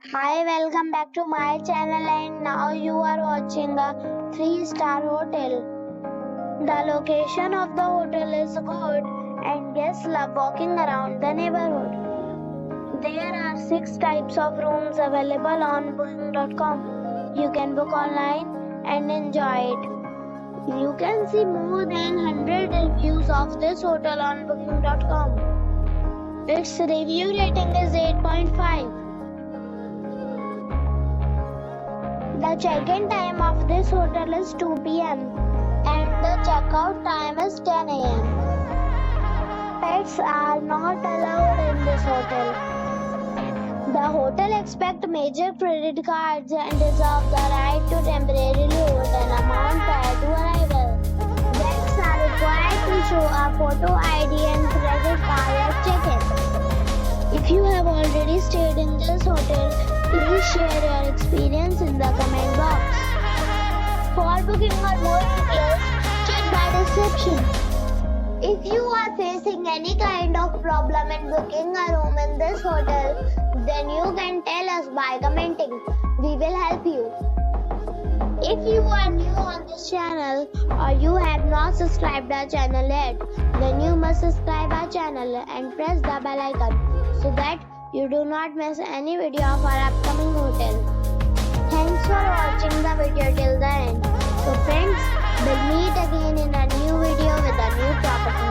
Hi, welcome back to my channel, and now you are watching a 3-star hotel. The location of the hotel is good and guests love walking around the neighborhood. There are 6 types of rooms available on booking.com. You can book online and enjoy it. You can see more than 100 reviews of this hotel on booking.com. Its review rating is 8.5. The check-in time of this hotel is 2 p.m. and the checkout time is 10 a.m. Pets are not allowed in this hotel. The hotel accepts major credit cards and reserves the right to temporarily hold an amount prior to arrival. Guests are required to show a photo ID and credit card at check-in. If you have already stayed in this hotel, please share your experience in the comment box. For booking or more details, check the description. If you are facing any kind of problem in booking a room in this hotel, then you can tell us by commenting. We will help you. If you are new on this channel or you have not subscribed our channel yet, then you must subscribe our channel and press the bell icon so that you do not miss any video of our upcoming hotel. Thanks for watching the video till the end. So friends, we'll meet again in a new video with a new property.